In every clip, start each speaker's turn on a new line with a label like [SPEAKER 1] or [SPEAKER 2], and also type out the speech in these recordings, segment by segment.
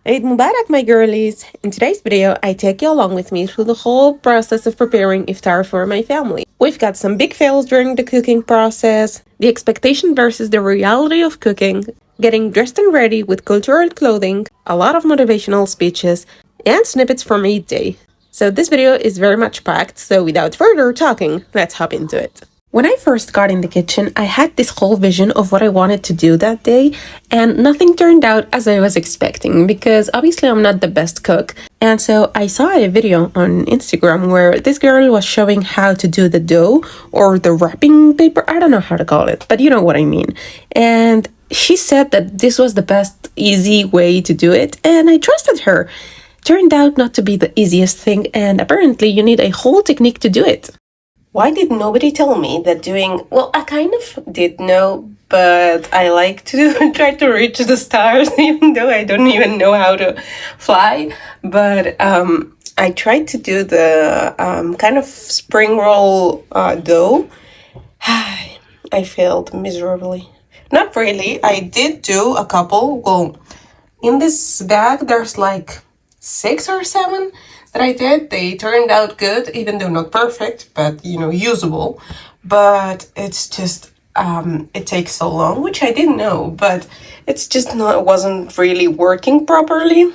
[SPEAKER 1] Eid Mubarak, my girlies! In today's video, I take you along with me through the whole process of preparing iftar for my family. We've got some big fails during the cooking process, the expectation versus the reality of cooking, getting dressed and ready with cultural clothing, a lot of motivational speeches, and snippets from Eid Day. So this video is very much packed, so without further talking, let's hop into it. When I first got in the kitchen, I had this whole vision of what I wanted to do that day, and nothing turned out as I was expecting because obviously I'm not the best cook. And so I saw a video on Instagram where this girl was showing how to do the dough or the wrapping paper. I don't know how to call it, but you know what I mean. And she said that this was the best, easy way to do it, and I trusted her. Turned out not to be the easiest thing, and apparently you need a whole technique to do it. Why did nobody tell me that well, I kind of did know, but I like to try to reach the stars, even though I don't even know how to fly. But I tried to do the kind of spring roll dough. I failed miserably. Not really. I did do a couple. Well, in this bag, there's like 6 or 7 that I did. They turned out good, even though not perfect, but usable. But it's just it takes so long, which I didn't know, but it's just not, it wasn't really working properly.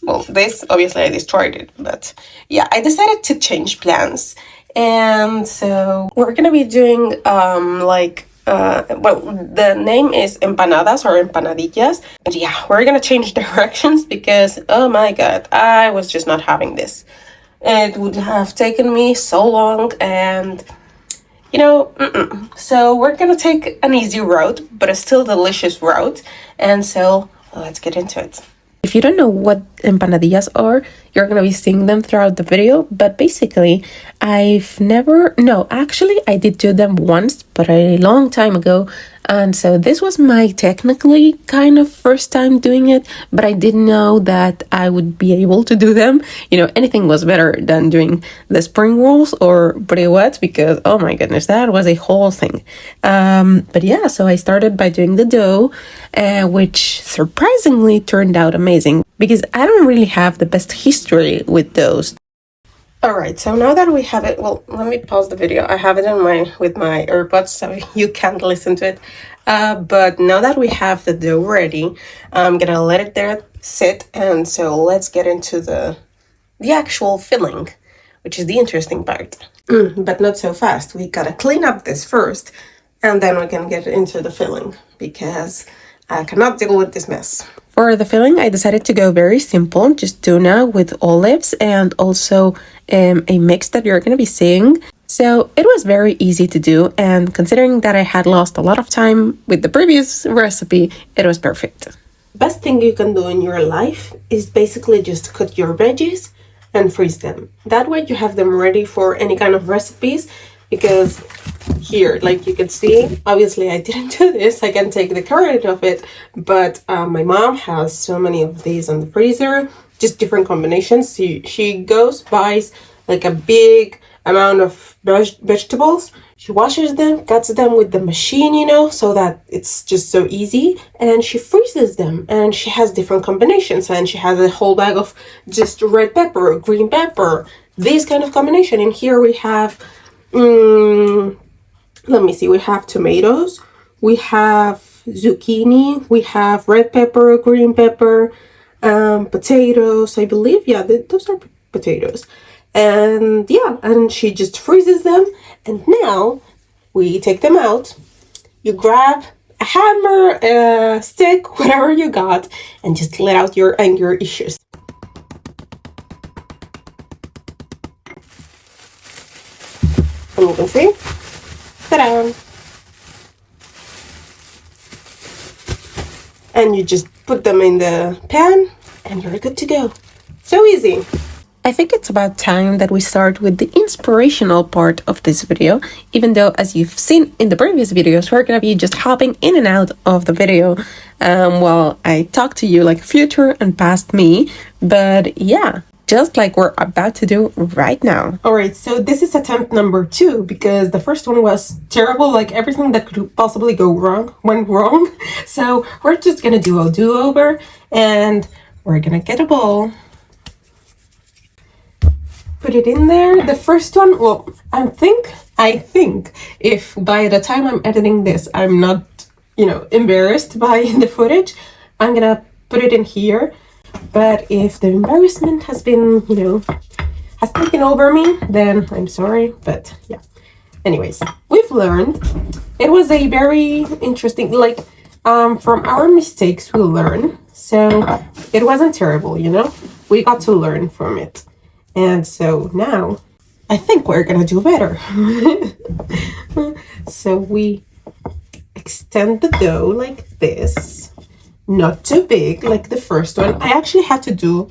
[SPEAKER 1] Well, this obviously I destroyed it, but yeah, I decided to change plans. And so we're gonna be doing well, the name is empanadas or empanadillas, but yeah, we're gonna change directions because, oh my god, I was just not having this. It would have taken me so long, and so we're gonna take an easy route, but a still delicious route, and so let's get into it. If you don't know what empanadillas are, you're going to be seeing them throughout the video. But basically, I did do them once, but a long time ago. And so this was my technically kind of first time doing it, but I didn't know that I would be able to do them. Anything was better than doing the spring rolls or briquettes because, oh my goodness, that was a whole thing. But yeah, so I started by doing the dough, which surprisingly turned out amazing because I don't really have the best history with those. Alright, so now that we have it, well, let me pause the video. I have it with my AirPods, so you can't listen to it. But now that we have the dough ready, I'm gonna let it there sit, and so let's get into the actual filling, which is the interesting part. But not so fast. We gotta clean up this first, and then we can get into the filling, because I cannot deal with this mess. For the filling, I decided to go very simple, just tuna with olives and also a mix that you're going to be seeing. So it was very easy to do, and considering that I had lost a lot of time with the previous recipe, it was perfect. Best thing you can do in your life is basically just cut your veggies and freeze them. That way you have them ready for any kind of recipes, because here, like you can see, obviously I didn't do this, I can take the credit of it, but my mom has so many of these in the freezer, just different combinations. She buys like a big amount of vegetables, she washes them, cuts them with the machine, so that it's just so easy, and she freezes them, and she has different combinations, and she has a whole bag of just red pepper, green pepper, this kind of combination. And here we have let me see, we have tomatoes, we have zucchini, we have red pepper, green pepper, potatoes, I believe. Yeah, those are potatoes. And yeah, and she just freezes them. And now we take them out. You grab a hammer, a stick, whatever you got, and just let out your anger issues. And you can see, ta-da! And you just put them in the pan and you're good to go. So easy. I think it's about time that we start with the inspirational part of this video, even though, as you've seen in the previous videos, we're gonna be just hopping in and out of the video while I talk to you like future and past me. But yeah, just like we're about to do right now. All right, so this is attempt number 2 because the first one was terrible, like everything that could possibly go wrong went wrong. So we're just gonna do a do-over, and we're gonna get a bowl, put it in there. The first one, well, I think if by the time I'm editing this I'm not, embarrassed by the footage, I'm gonna put it in here. But if the embarrassment has been, has taken over me, then I'm sorry. But yeah, anyways, we've learned. It was a very interesting, from our mistakes we learn. So it wasn't terrible, we got to learn from it. And so now I think we're gonna do better. So we extend the dough like this. Not too big like the first one. I actually had to do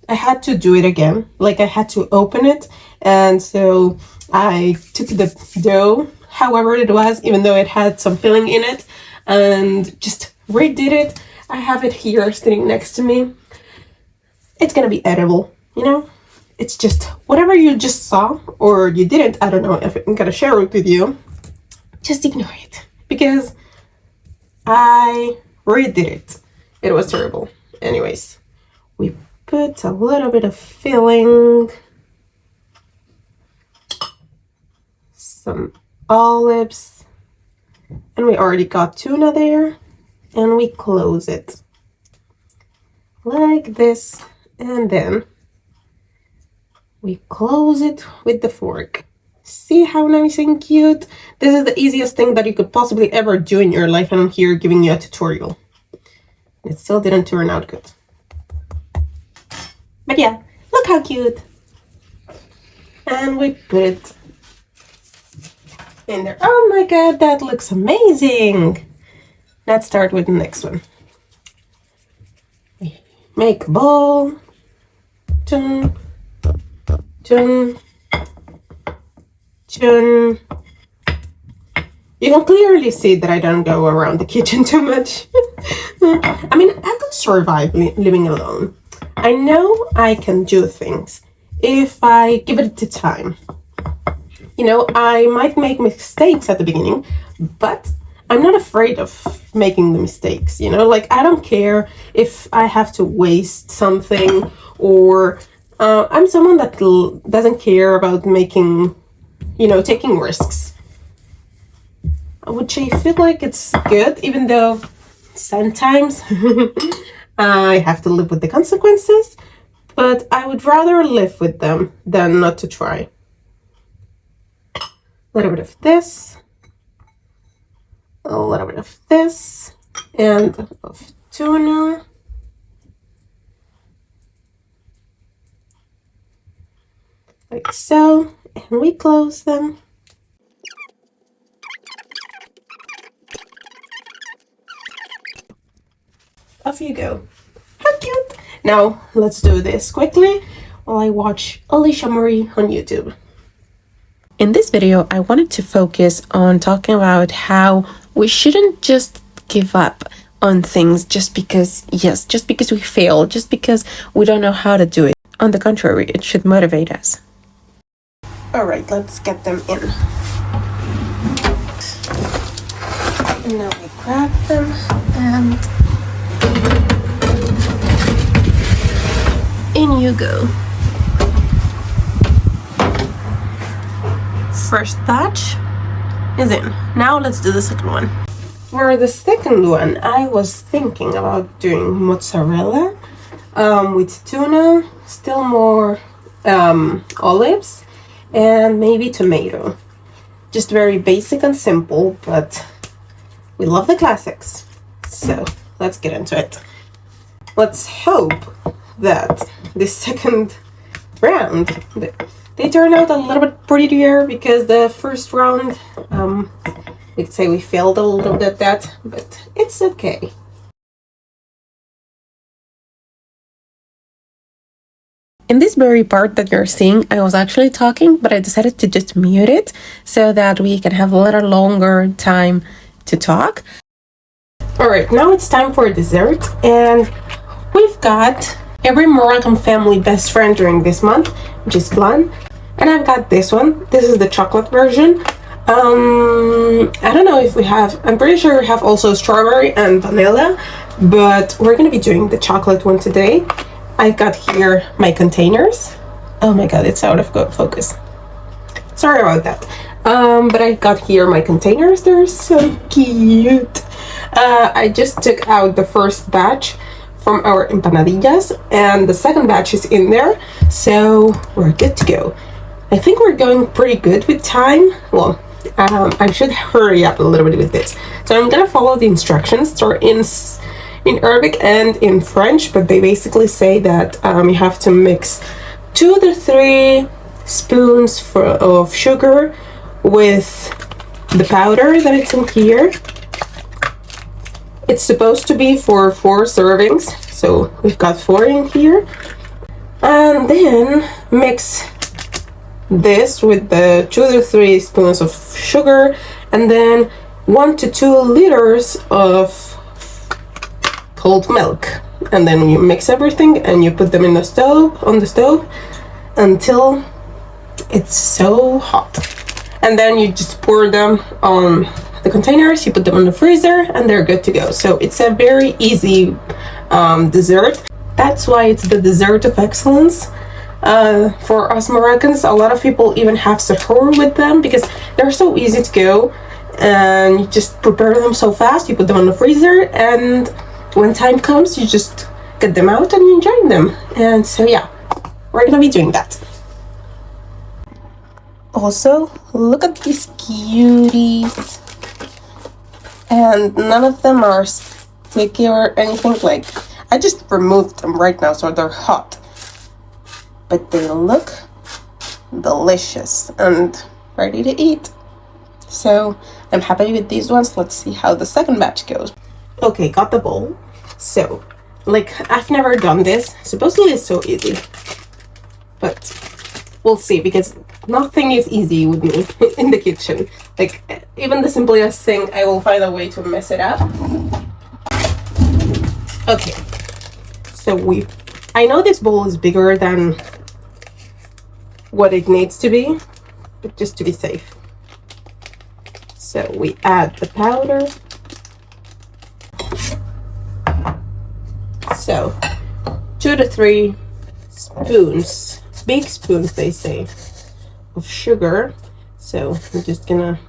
[SPEAKER 1] it again. Like I had to open it, and so I took the dough however it was, even though it had some filling in it, and just redid it. I have it here sitting next to me. It's gonna be edible, It's just whatever you just saw or you didn't. I don't know if I'm gonna share it with you. Just ignore it because I redid it. It was terrible. Anyways, we put a little bit of filling, some olives, and we already got tuna there, and we close it like this, and then we close it with the fork. See how nice and cute? This is the easiest thing that you could possibly ever do in your life, and I'm here giving you a tutorial. It still didn't turn out good. But yeah, look how cute. And we put it in there. Oh my god, that looks amazing. Let's start with the next one. We make a bowl. Dun, dun. You can clearly see that I don't go around the kitchen too much. I mean, I could survive living alone. I know I can do things if I give it the time. I might make mistakes at the beginning, but I'm not afraid of making the mistakes, I don't care if I have to waste something, or I'm someone that doesn't care about making, taking risks, which I feel like it's good, even though sometimes I have to live with the consequences, but I would rather live with them than not to try. A little bit of this, a little bit of this, and of tuna. Like so, and we close them. Off you go. How cute! Now, let's do this quickly while I watch Alicia Marie on YouTube. In this video, I wanted to focus on talking about how we shouldn't just give up on things just because we fail, just because we don't know how to do it. On the contrary, it should motivate us. All right, let's get them in. And now we grab them and in you go. First batch is in. Now let's do the second one. For the second one, I was thinking about doing mozzarella with tuna, still more olives, and maybe tomato. Just very basic and simple, but we love the classics. So let's get into it. Let's hope that this second round, they turn out a little bit prettier, because the first round, we'd say we failed a little bit at that, but it's okay. In this very part that you're seeing, I was actually talking, but I decided to just mute it so that we can have a little longer time to talk. All right, now it's time for dessert, and we've got every Moroccan family best friend during this month, which is flan. And I've got this one. This is the chocolate version. I don't know if we have, I'm pretty sure we have also strawberry and vanilla, but we're gonna be doing the chocolate one today. I've got here my containers. Oh my god, it's out of focus. Sorry about that. But I got here my containers. They're so cute. I just took out the first batch from our empanadillas, and the second batch is in there, so we're good to go. I think we're going pretty good with time. Well, I should hurry up a little bit with this. So I'm gonna follow the instructions. They're in Arabic and in French, but they basically say that you have to mix 2 to 3 spoons of sugar with the powder that it's in here. It's supposed to be for 4 servings, so we've got 4 in here. And then mix this with the 2 to 3 spoons of sugar, and then 1 to 2 liters of cold milk. And then you mix everything and you put them in the stove, on the stove, until it's so hot. And then you just pour them on the containers, you put them in the freezer, and they're good to go. So it's a very easy dessert. That's why it's the dessert of excellence. For us Moroccans, a lot of people even have suhoor with them because they're so easy to go, and you just prepare them so fast. You put them in the freezer, and when time comes, you just get them out and you enjoy them. And so yeah, we're gonna be doing that. Also, look at these cuties. And none of them are sticky or anything. Like, I just removed them right now, so they're hot. But they look delicious and ready to eat. So I'm happy with these ones. Let's see how the second batch goes. Okay, got the bowl. So, like, I've never done this. Supposedly it's so easy. But we'll see, because nothing is easy with me in the kitchen. Like, even the simplest thing, I will find a way to mess it up. Okay, so I know this bowl is bigger than what it needs to be, but just to be safe. So we add the powder. So 2 to 3 spoons, big spoons they say, of sugar. So I'm just gonna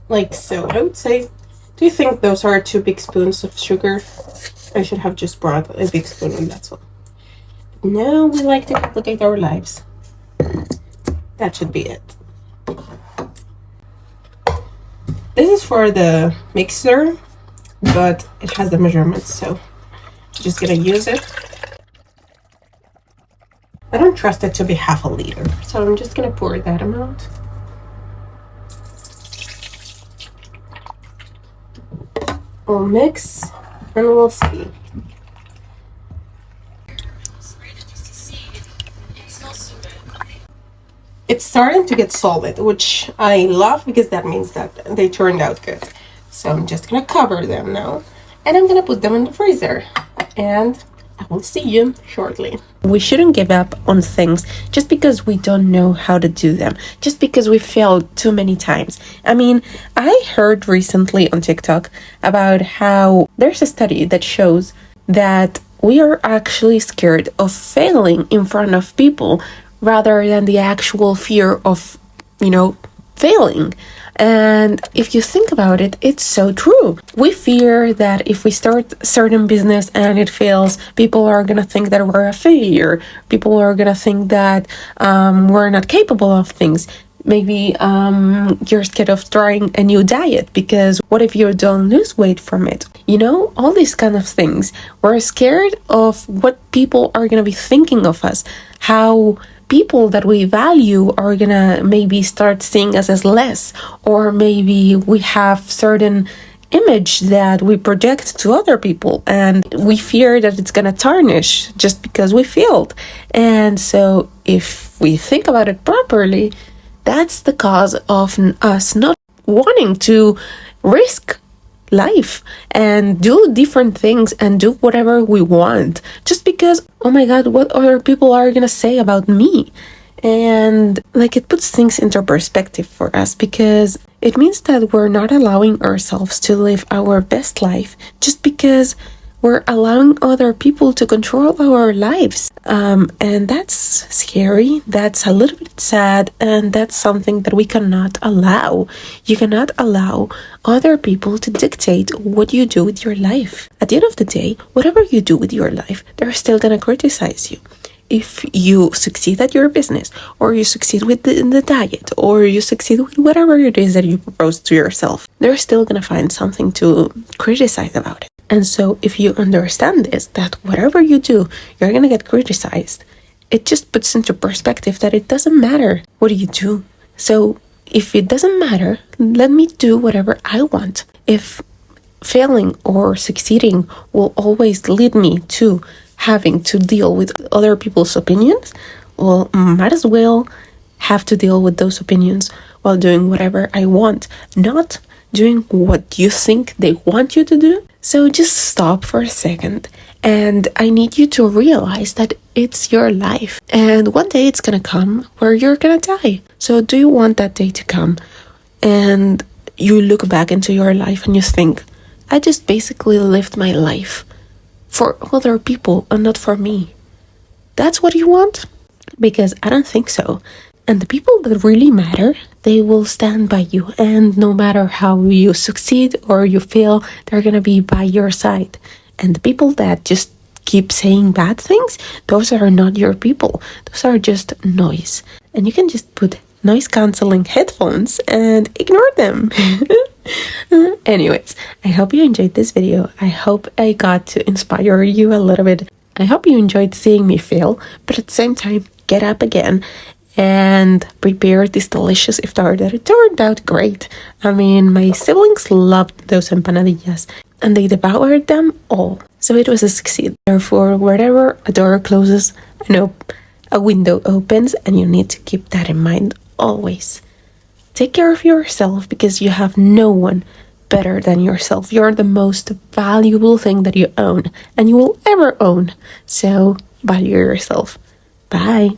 [SPEAKER 1] like so. I would say, do you think those are 2 big spoons of sugar? I should have just brought a big spoon and that's all. No, we like to complicate our lives. That should be it. This is for the mixer, but it has the measurements, so I'm just gonna use it. I don't trust it to be half a liter, so I'm just gonna pour that amount. We'll mix and we'll see. It's starting to get solid, which I love because that means that they turned out good. So I'm just gonna cover them now, and I'm gonna put them in the freezer, and I will see you shortly. We shouldn't give up on things just because we don't know how to do them, just because we failed too many times. I mean, I heard recently on TikTok about how there's a study that shows that we are actually scared of failing in front of people rather than the actual fear of, failing. And if you think about it, it's so true. We fear that if we start certain business and it fails, people are gonna think that we're a failure. People are gonna think that we're not capable of things. Maybe you're scared of trying a new diet because what if you don't lose weight from it? All these kind of things. We're scared of what people are gonna be thinking of us, how people that we value are gonna maybe start seeing us as less, or maybe we have certain image that we project to other people and we fear that it's gonna tarnish just because we failed. And so if we think about it properly, that's the cause of us not wanting to risk life and do different things and do whatever we want just because, oh my god, what other people are gonna say about me? And like, it puts things into perspective for us, because it means that we're not allowing ourselves to live our best life just because we're allowing other people to control our lives. And that's scary, that's a little bit sad, and that's something that we cannot allow. You cannot allow other people to dictate what you do with your life. At the end of the day, whatever you do with your life, they're still gonna criticize you. If you succeed at your business, or you succeed with the diet, or you succeed with whatever it is that you propose to yourself, they're still gonna find something to criticize about it. And so if you understand this, that whatever you do, you're gonna get criticized, it just puts into perspective that it doesn't matter what you do. So if it doesn't matter, let me do whatever I want. If failing or succeeding will always lead me to having to deal with other people's opinions, well, might as well have to deal with those opinions while doing whatever I want, not doing what you think they want you to do. So just stop for a second, and I need you to realize that it's your life, and one day it's gonna come where you're gonna die. So do you want that day to come and you look back into your life and you think, I just basically lived my life for other people and not for me? That's what you want? Because I don't think so. And the people that really matter, they will stand by you. And no matter how you succeed or you fail, they're gonna be by your side. And the people that just keep saying bad things, those are not your people. Those are just noise. And you can just put noise cancelling headphones and ignore them. Anyways, I hope you enjoyed this video. I hope I got to inspire you a little bit. I hope you enjoyed seeing me fail, but at the same time, get up again and prepare this delicious iftar that it turned out great. I mean, my siblings loved those empanadillas and they devoured them all. So it was a success. Therefore, wherever a door closes, I know a window opens, and you need to keep that in mind always. Take care of yourself, because you have no one better than yourself. You're the most valuable thing that you own and you will ever own. So value yourself. Bye.